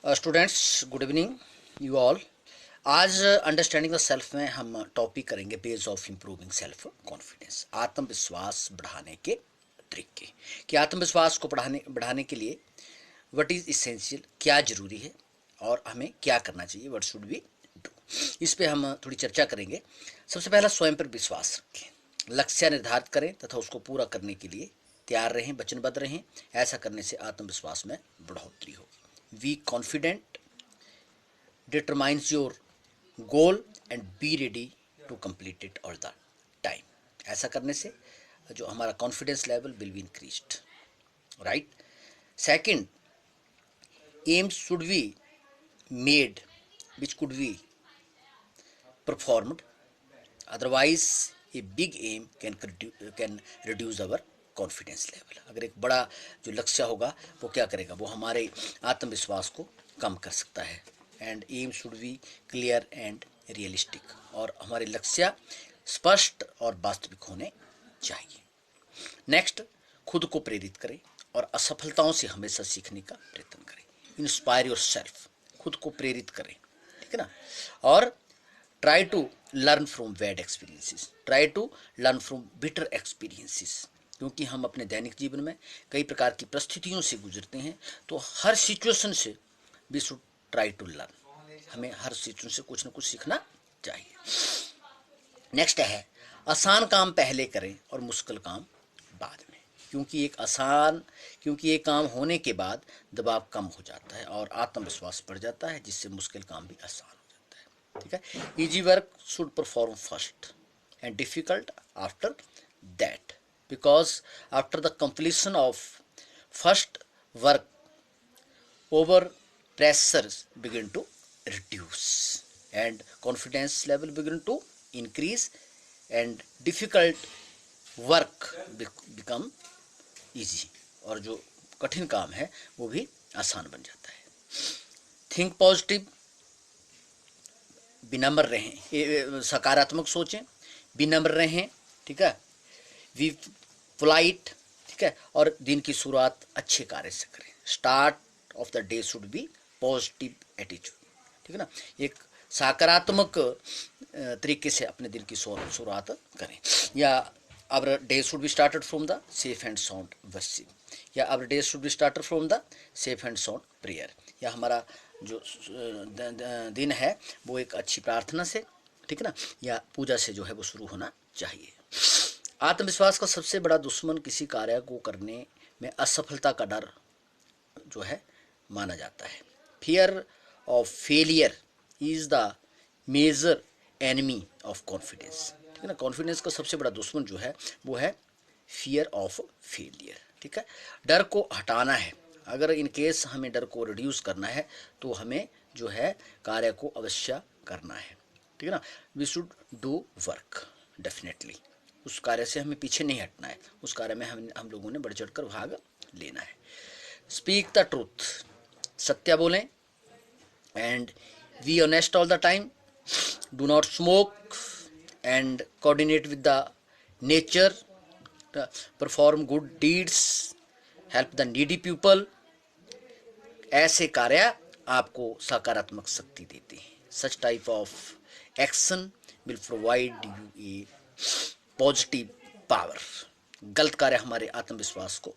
Students, good evening you all. आज understanding the self में हम टॉपिक करेंगे base of improving self confidence, आत्मविश्वास बढ़ाने के तरीके। कि आत्मविश्वास को बढ़ाने के लिए व्हाट इज़ इसेंशियल, क्या ज़रूरी है और हमें क्या करना चाहिए, व्हाट शुड वी डू। इस पे हम थोड़ी चर्चा करेंगे। सबसे पहला, स्वयं पर विश्वास रखें, लक्ष्य निर्धारित करें तथा उसको पूरा करने के लिए तैयार रहें, वचनबद्ध रहें। ऐसा करने से आत्मविश्वास में बढ़ोतरी होगी। Be confident determines your goal and be ready to complete it all the time. ऐसा करने से जो हमारा confidence level will be increased, right. Second, AIIMS should be made which could be performed, otherwise a big aim can reduce our confidence level. अगर एक बड़ा जो लक्ष्य होगा वो क्या करेगा, वो हमारे आत्मविश्वास को कम कर सकता है। And aim should be clear and realistic, और हमारे लक्ष्य स्पष्ट और वास्तविक होने चाहिए। नेक्स्ट, खुद को प्रेरित करें और असफलताओं से हमेशा सीखने का प्रयत्न करें। इंस्पायर योर सेल्फ, खुद को प्रेरित करें, ठीक है ना। और try to learn from bad experiences, try to learn from bitter experiences, क्योंकि हम अपने दैनिक जीवन में कई प्रकार की परिस्थितियों से गुजरते हैं, तो हर सिचुएशन से we should try to learn, हमें हर सिचुएशन से कुछ न कुछ सीखना चाहिए। नेक्स्ट है, आसान काम पहले करें और मुश्किल काम बाद में, क्योंकि ये काम होने के बाद दबाव कम हो जाता है और आत्मविश्वास बढ़ जाता है, जिससे मुश्किल काम भी आसान हो जाता है, ठीक है। Easy work should perform first and difficult after that, because after the completion of first work, over pressures begin to reduce and confidence level begin to increase and difficult work become easy, और जो कठिन काम है वो भी आसान बन जाता है। थिंक पॉजिटिव, विनम्र रहें, सकारात्मक सोचें, विनम्र रहें, ठीक है। वी पोलाइट, ठीक है, और दिन की शुरुआत अच्छे कार्य से करें। Start of the day should B positive attitude, ठीक है ना। एक सकारात्मक तरीके से अपने दिन की शुरुआत करें। या our day should be started from the safe and sound worship, या our day should be started from the safe and sound prayer, या हमारा जो दिन है वो एक अच्छी प्रार्थना से, ठीक है ना, या पूजा से जो है वो शुरू होना चाहिए। आत्मविश्वास का सबसे बड़ा दुश्मन किसी कार्य को करने में असफलता का डर जो है माना जाता है। Fear of failure is the major enemy of confidence, ठीक है ना। कॉन्फिडेंस का सबसे बड़ा दुश्मन जो है वो है फियर ऑफ फेलियर, ठीक है। डर को हटाना है, अगर इन केस हमें डर को रिड्यूस करना है तो हमें जो है कार्य को अवश्य करना है, ठीक है ना। We should do work definitely, उस कार्य से हमें पीछे नहीं हटना है, उस कार्य में हम लोगों ने बढ़ चढ़ कर भाग लेना है। स्पीक द ट्रूथ, सत्य बोलें। And be honest all the time, do not smoke and coordinate with the nature, perform good deeds, help the needy people. ऐसे कार्य आपको सकारात्मक शक्ति देते हैं। सच type of action will provide U A positive power. गलत कार्य हमारे आत्मविश्वास को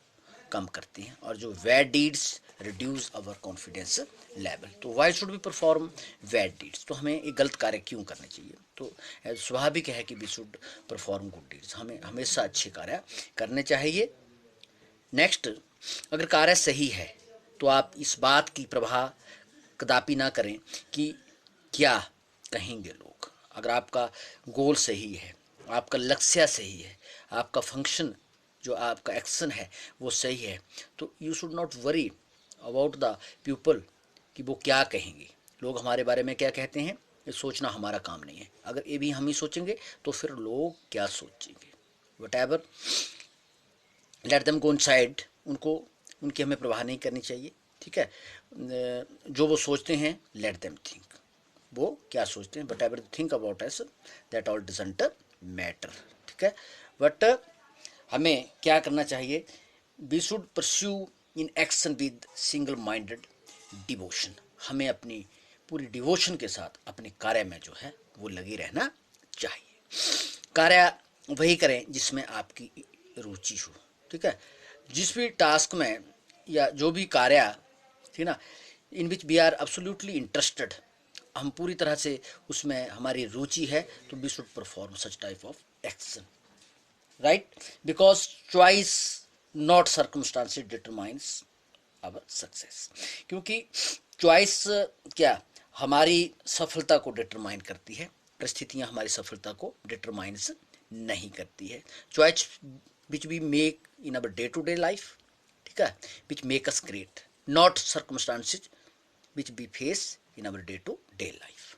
कम करते हैं, और जो बैड डीड्स रिड्यूस अवर कॉन्फिडेंस लेवल। तो why should be perform bad deeds, तो हमें एक गलत कार्य क्यों करने चाहिए, तो स्वाभाविक है कि we should perform good deeds, हमें हमेशा अच्छे कार्य करने चाहिए। नेक्स्ट, अगर कार्य सही है तो आप इस बात की प्रवाह कदापि ना करें कि क्या कहेंगे लोग। अगर आपका गोल सही है, आपका लक्ष्य सही है, आपका फंक्शन जो आपका एक्शन है वो सही है, तो you should not worry about the people कि वो क्या कहेंगे, लोग हमारे बारे में क्या कहते हैं, ये सोचना हमारा काम नहीं है। अगर ये भी हम ही सोचेंगे तो फिर लोग क्या सोचेंगे। What ever, let them go inside, उनकी हमें परवाह नहीं करनी चाहिए, ठीक है। जो वो सोचते हैं लेट देम थिंक, वो क्या सोचते हैं, but ever think about us that all doesn't matter, ठीक है। बट हमें क्या करना चाहिए, we should pursue in action with single minded devotion, हमें अपनी पूरी डिवोशन के साथ अपने कार्य में जो है वो लगे रहना चाहिए। कार्य वही करें जिसमें आपकी रुचि हो, ठीक है। जिस भी टास्क में या जो भी कार्य, ठीक ना, in which we are absolutely interested, हम पूरी तरह से उसमें हमारी रुचि है, तो we should perform such type of action, right, because choice not circumstances determines our success. क्योंकि चॉइस क्या हमारी सफलता को डिटरमाइन करती है, परिस्थितियां हमारी सफलता को डिटरमाइंस नहीं करती है। Choice which we make in our day to day life, ठीक है, which make us great, not circumstances which we face in our day to day life.